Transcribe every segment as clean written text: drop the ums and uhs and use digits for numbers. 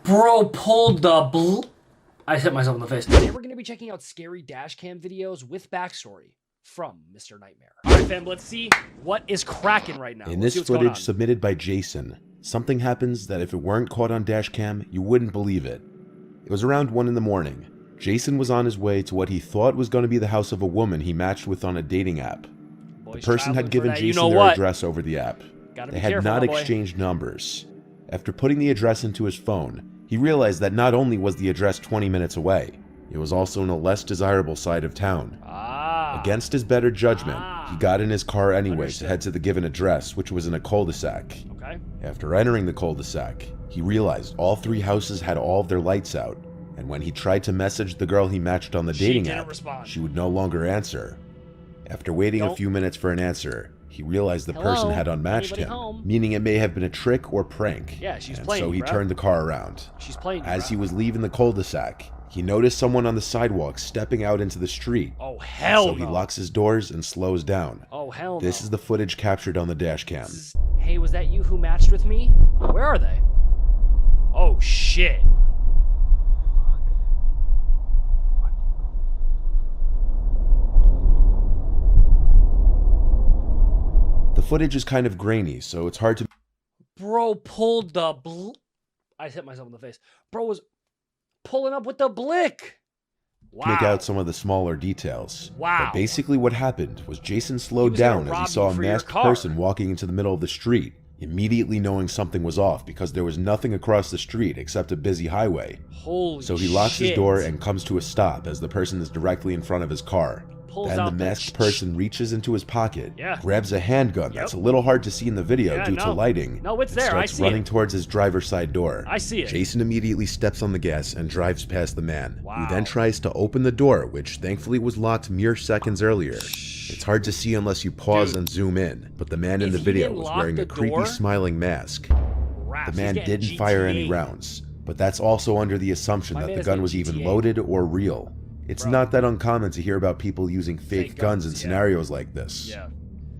Bro pulled the I hit myself in the face. Today we're going to be checking out scary dashcam videos with backstory from Mr. Nightmare. All right, fam, let's see what is cracking right now. In this footage submitted by Jason, something happens that if it weren't caught on dashcam, you wouldn't believe it. It was around 1 in the morning. Jason was on his way to what he thought was going to be the house of a woman he matched with on a dating app. The person had given Jason their address over the app. They had not exchanged numbers. After putting the address into his phone, he realized that not only was the address 20 minutes away, it was also in a less desirable side of town. Against his better judgment, he got in his car anyways to head to the given address, which was in a cul-de-sac. After entering the cul-de-sac, he realized all 3 houses had all of their lights out, and when he tried to message the girl he matched on the dating app, she would no longer answer. After waiting a few minutes for an answer, he realized the person had unmatched him, meaning it may have been a trick or prank. Yeah, she's playing, so he turned the car around. As he was leaving the cul-de-sac, he noticed someone on the sidewalk stepping out into the street. Oh, hell So he locks his doors and slows down. Oh, hell This is the footage captured on the dashcam. Hey, was that you who matched with me? Where are they? Oh, shit. The footage is kind of grainy, so it's hard to... Bro pulled the I hit myself in the face. Bro was pulling up with the blick. make out some of the smaller details. Wow. But basically what happened was Jason slowed down as he saw a masked person walking into the middle of the street, immediately knowing something was off because there was nothing across the street except a busy highway. So he locks his door and comes to a stop as the person is directly in front of his car. Then the masked person reaches into his pocket, grabs a handgun that's a little hard to see in the video due to lighting, and starts running towards his driver's side door. Jason immediately steps on the gas and drives past the man. He then tries to open the door, which thankfully was locked mere seconds earlier. It's hard to see unless you pause and zoom in, but the man in the video was wearing a creepy smiling mask. The man didn't fire any rounds, but that's also under the assumption that the gun was even loaded or real. It's not that uncommon to hear about people using fake guns in scenarios like this.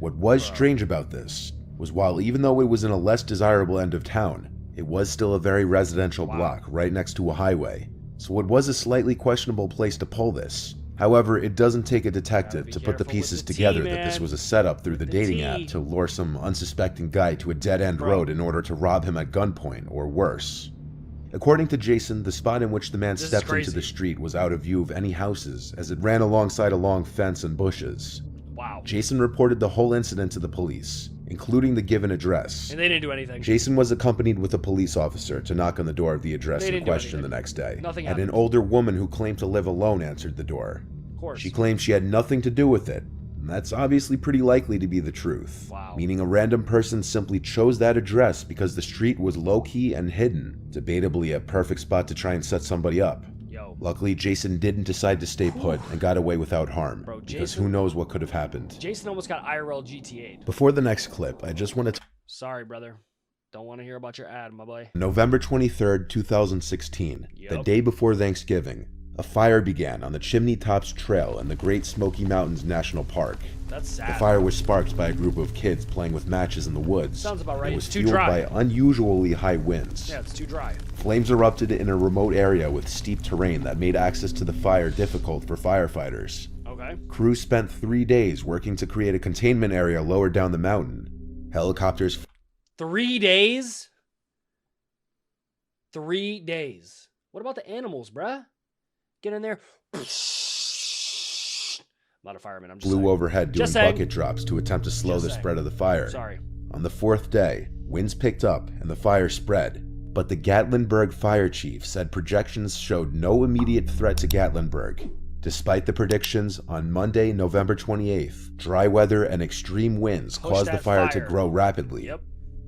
What was strange about this was while even though it was in a less desirable end of town, it was still a very residential block right next to a highway. So it was a slightly questionable place to pull this. However, it doesn't take a detective to put the pieces together that this was a setup through the dating app to lure some unsuspecting guy to a dead-end road in order to rob him at gunpoint or worse. According to Jason, the spot in which the man stepped into the street was out of view of any houses as it ran alongside a long fence and bushes. Jason reported the whole incident to the police, including the given address. And they didn't do anything. Jason was accompanied with a police officer to knock on the door of the address in question the next day. And an older woman who claimed to live alone answered the door. She claimed she had nothing to do with it. And that's obviously pretty likely to be the truth, meaning a random person simply chose that address because the street was low-key and hidden, debatably a perfect spot to try and set somebody up. Luckily, Jason didn't decide to stay put and got away without harm, because who knows what could have happened. Jason almost got IRL GTA'd. Before the next clip, I just want to... Sorry, brother. Don't want to hear about your ad, my boy. November 23rd, 2016, the day before Thanksgiving, a fire began on the Chimney Tops Trail in the Great Smoky Mountains National Park. That's sad. The fire was sparked by a group of kids playing with matches in the woods. Sounds about right. It was fueled by unusually high winds. Yeah, it's too dry. Flames erupted in a remote area with steep terrain that made access to the fire difficult for firefighters. Crews spent 3 days working to create a containment area lower down the mountain. Helicopters... 3 days? 3 days. What about the animals, bruh? Get in there. I'm not a fireman, I'm just flew overhead doing bucket drops to attempt to slow the spread of the fire. On the 4th day, winds picked up and the fire spread, but the Gatlinburg fire chief said projections showed no immediate threat to Gatlinburg. Despite the predictions, on Monday, November 28th, dry weather and extreme winds caused the fire to grow rapidly.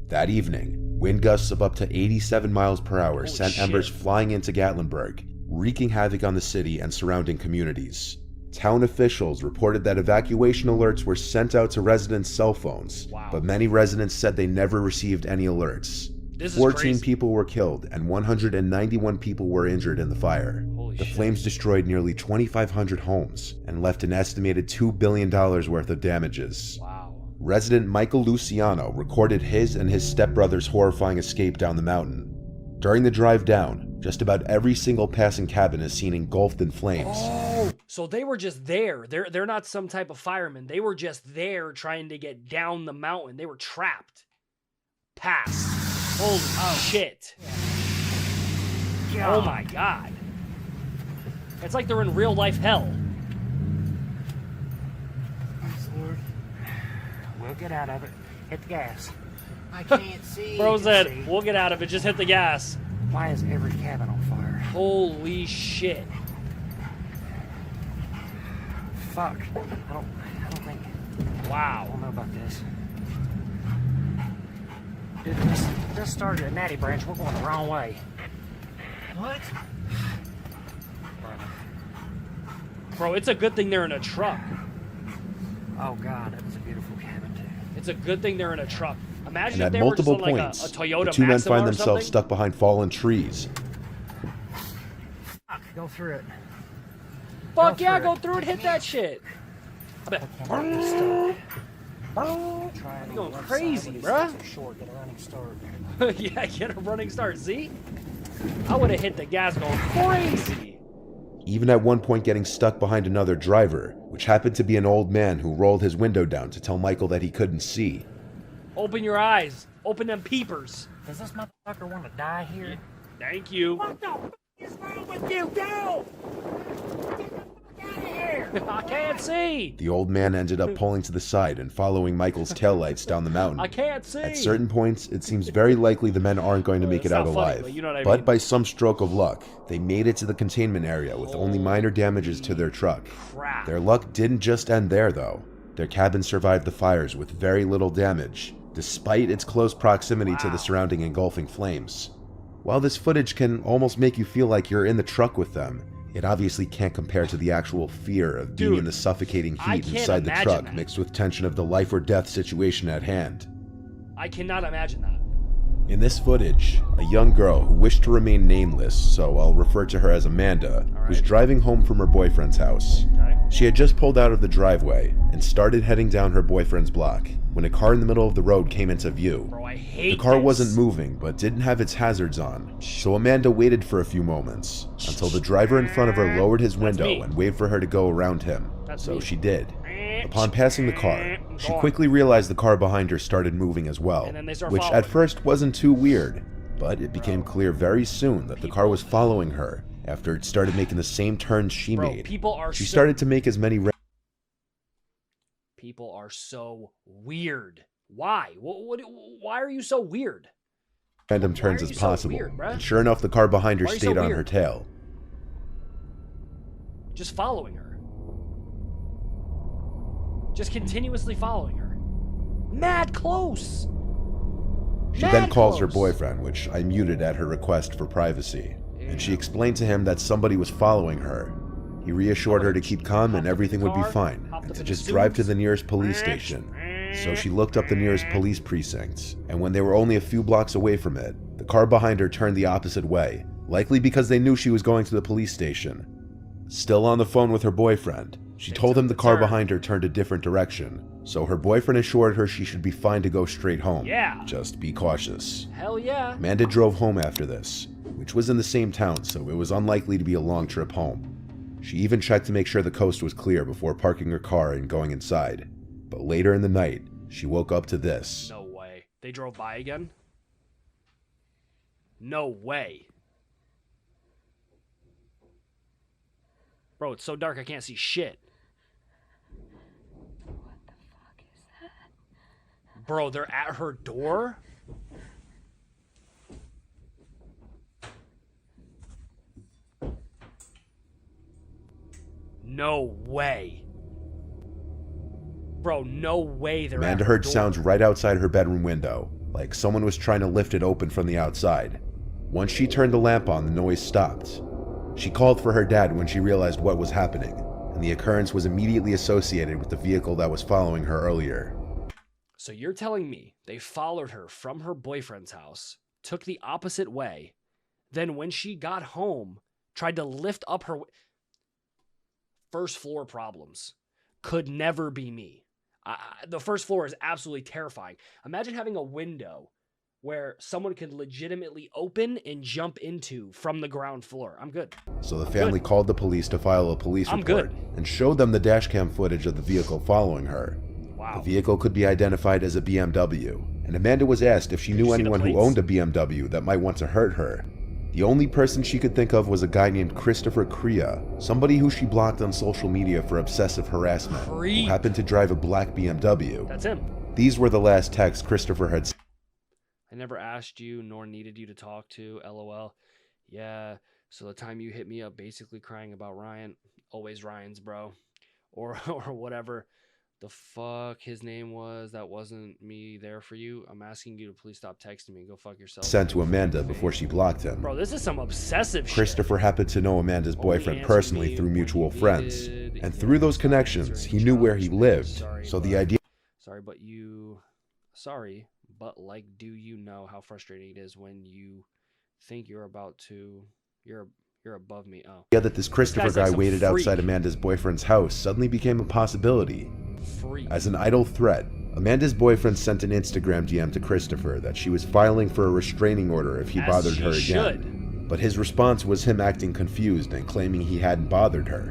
That evening, wind gusts of up to 87 miles per hour sent embers flying into Gatlinburg, wreaking havoc on the city and surrounding communities. Town officials reported that evacuation alerts were sent out to residents' cell phones, but many residents said they never received any alerts. 14 people were killed and 191 people were injured in the fire. The flames destroyed nearly 2,500 homes and left an estimated $2 billion worth of damages. Resident Michael Luciano recorded his and his stepbrother's horrifying escape down the mountain. During the drive down, just about every single passing cabin is seen engulfed in flames. Oh, so they were just there. They're not some type of firemen. They were just there trying to get down the mountain. They were trapped. Pass. Holy shit. Oh my god. It's like they're in real life hell. Lord. We'll get out of it. Hit the gas. I can't see. Bro said, we'll get out of it, just hit the gas. Why is every cabin on fire? Holy shit. Fuck. I don't think. Wow. I don't know about this. Dude, this started at Natty Branch. We're going the wrong way. What? Bro, it's a good thing they're in a truck. Oh god, that was a beautiful cabin too. It's a good thing they're in a truck. Imagine And if at they were just multiple on like points, a Toyota the two men Maxima find or themselves something. stuck behind fallen trees. Fuck, go through it. Fuck yeah, go through it, hit that shit. You're going crazy, bruh. Short, get a running start. Yeah, get a running start, see? I would have hit the gas going crazy. Even at one point getting stuck behind another driver, which happened to be an old man who rolled his window down to tell Michael that he couldn't see. Open your eyes. Open them peepers. Does this motherfucker want to die here? Thank you. What the f is wrong with you? Go! Get the fuck out of here! I can't see. The old man ended up pulling to the side and following Michael's taillights down the mountain. I can't see. At certain points, it seems very likely the men aren't going to make it out alive. But you know what I mean. But by some stroke of luck, they made it to the containment area with only minor damages to their truck. Crap. Their luck didn't just end there, though. Their cabin survived the fires with very little damage, despite its close proximity to the surrounding engulfing flames. While this footage can almost make you feel like you're in the truck with them, it obviously can't compare to the actual fear of being in the suffocating heat inside the truck mixed with tension of the life or death situation at hand. I cannot imagine that. In this footage, a young girl who wished to remain nameless, so I'll refer to her as Amanda, was driving home from her boyfriend's house. She had just pulled out of the driveway and started heading down her boyfriend's block when a car in the middle of the road came into view. Bro, I hate The car this. wasn't moving, but didn't have its hazards on, so Amanda waited for a few moments until the driver in front of her lowered his window and waved for her to go around him. So she did. Upon passing the car, she quickly realized the car behind her started moving as well, which at first wasn't too weird, but it became clear very soon that the car was following her after it started making the same turns she made. She started to make as many People are so weird. Why? Why are you so weird? random turns as possible, weird, bruh? and sure enough the car behind her Why are you stayed so on her weird? tail. Just following her. Just continuously following her. Mad close. She then calls her boyfriend, which I muted at her request for privacy, and she explained to him that somebody was following her. He reassured her to keep calm and everything would be fine, and to just drive to the nearest police station. So she looked up the nearest police precinct, and when they were only a few blocks away from it, the car behind her turned the opposite way, likely because they knew she was going to the police station. Still on the phone with her boyfriend, she told him the car behind her turned a different direction, so her boyfriend assured her she should be fine to go straight home. Yeah. Just be cautious. Hell yeah. Amanda drove home after this, which was in the same town, so it was unlikely to be a long trip home. She even checked to make sure the coast was clear before parking her car and going inside. But later in the night, she woke up to this. No way. They drove by again? No way. Bro, it's so dark I can't see shit. What the fuck is that? Bro, they're at her door? No way. Bro, no way they're Amanda at her heard door. sounds right outside her bedroom window, like someone was trying to lift it open from the outside. Once she turned the lamp on, the noise stopped. She called for her dad when she realized what was happening, and the occurrence was immediately associated with the vehicle that was following her earlier. So you're telling me they followed her from her boyfriend's house, took the opposite way, then when she got home, tried to lift up her... First floor problems. Could never be me. The first floor is absolutely terrifying. Imagine having a window where someone could legitimately open and jump into from the ground floor. I'm good. So the family called the police to file a police report and showed them the dashcam footage of the vehicle following her. Wow. The vehicle could be identified as a BMW, and Amanda was asked if she knew anyone who owned a BMW that might want to hurt her. The only person she could think of was a guy named Christopher Crea, somebody who she blocked on social media for obsessive harassment, who happened to drive a black BMW. That's him. These were the last texts Christopher had. I never asked you nor needed you to talk to, LOL. Yeah, so the time you hit me up basically crying about Ryan, always Ryan's, bro. Or whatever the fuck his name was, that wasn't me there for you. I'm asking you to please stop texting me and go fuck yourself. Sent to Amanda before she blocked him. Bro, this is some obsessive shit. Christopher happened to know Amanda's boyfriend personally through mutual friends, and through those connections, he knew where he lived. So the idea. Sorry, but like, do you know how frustrating it is when you think you're about to, you're above me? Oh. Yeah, that this Christopher guy waited outside Amanda's boyfriend's house suddenly became a possibility. As an idle threat, Amanda's boyfriend sent an Instagram DM to Christopher that she was filing for a restraining order if he bothered her again. But his response was him acting confused and claiming he hadn't bothered her.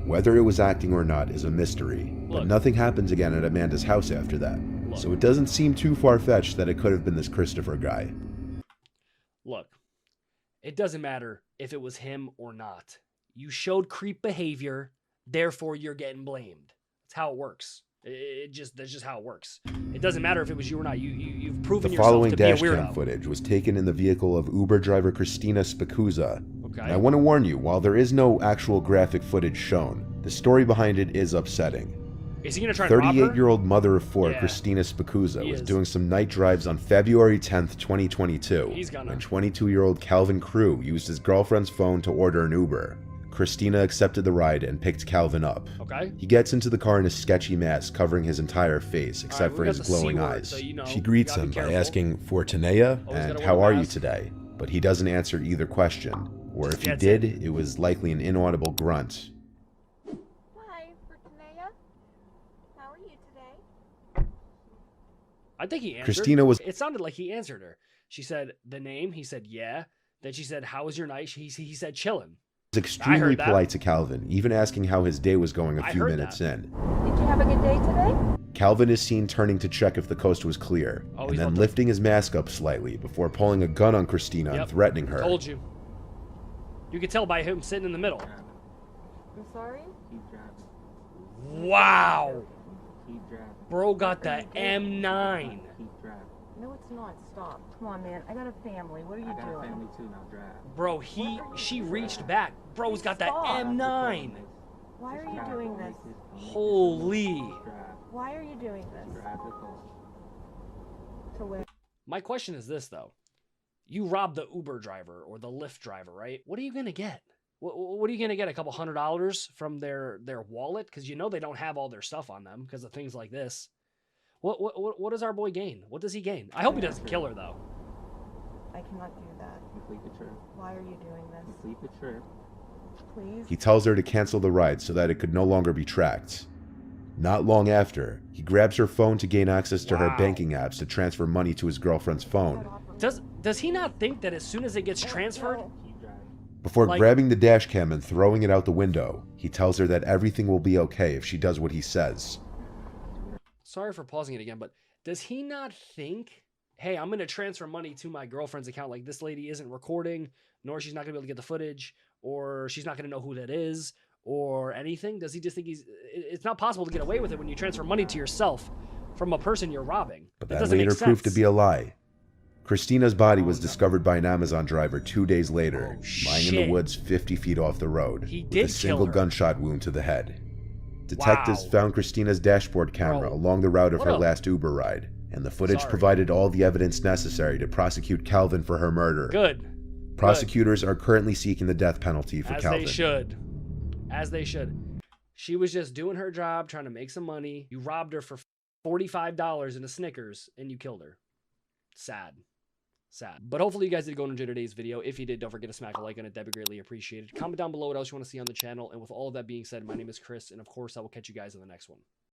Whether it was acting or not is a mystery, but nothing happens again at Amanda's house after that. So it doesn't seem too far-fetched that it could have been this Christopher guy. Look, it doesn't matter if it was him or not. You showed creep behavior, therefore you're getting blamed. That's how it works. That's just how it works. It doesn't matter if it was you or not. You've proven yourself to be a weirdo. The following dashcam footage was taken in the vehicle of Uber driver Christina Spikuza. Okay. And I want to warn you, while there is no actual graphic footage shown, the story behind it is upsetting. Is he gonna try and rob her? 38-year-old mother of four, Christina Spikuza, was doing some night drives on February 10th, 2022, when 22-year-old Calvin Crew used his girlfriend's phone to order an Uber. Christina accepted the ride and picked Calvin up. Okay. He gets into the car in a sketchy mask covering his entire face, except for his glowing eyes. So, she greets him by asking for Tanea and how are you today? But he doesn't answer either question, or if he did, it was likely an inaudible grunt. I think he answered. Christina was. It sounded like he answered her. She said the name. He said yeah. Then she said, "How was your night?" He said, "Chillin'." Was extremely polite to Calvin, even asking how his day was going a few minutes in. Did you have a good day today? Calvin is seen turning to check if the coast was clear, and then lifting his mask up slightly before pulling a gun on Christina and threatening her. Told you. You could tell by him sitting in the middle. I'm sorry? Wow. Bro got that M9. No, it's not. Stop. Come on, man. I got a family. What are you doing? I got a family too. Now drive. Bro, she reached back. Bro's got that M9. Why are you doing this? Holy. Why are you doing this? To where? My question is this, though. You robbed the Uber driver or the Lyft driver, right? What are you going to get? What are you going to get? A couple $100 from their wallet? Because you know they don't have all their stuff on them because of things like this. What does our boy gain? What does he gain? I hope he doesn't kill her, though. I cannot do that. Complete the trip. Why are you doing this? Complete the trip. Please? He tells her to cancel the ride so that it could no longer be tracked. Not long after, he grabs her phone to gain access to her banking apps to transfer money to his girlfriend's phone. Does he not think that as soon as it gets transferred... Before grabbing the dash cam and throwing it out the window, he tells her that everything will be okay if she does what he says. Sorry for pausing it again, but does he not think, hey, I'm going to transfer money to my girlfriend's account, like this lady isn't recording, nor she's not going to be able to get the footage, or she's not going to know who that is, or anything? Does he just think it's not possible to get away with it when you transfer money to yourself from a person you're robbing? But that later proved to be a lie. Christina's body was discovered by an Amazon driver 2 days later, lying in the woods 50 feet off the road, with a single gunshot wound to the head. Detectives found Christina's dashboard camera along the route of her last Uber ride, and the footage provided all the evidence necessary to prosecute Calvin for her murder. Good. Prosecutors are currently seeking the death penalty for Calvin. As they should. As they should. She was just doing her job, trying to make some money. You robbed her for $45 in a Snickers, and you killed her. Sad. But hopefully you guys did go and enjoy today's video. If you did, don't forget to smack a like on it. That'd be greatly appreciated. Comment down below what else you want to see on the channel. And with all of that being said, my name is Chris, and of course I will catch you guys in the next one.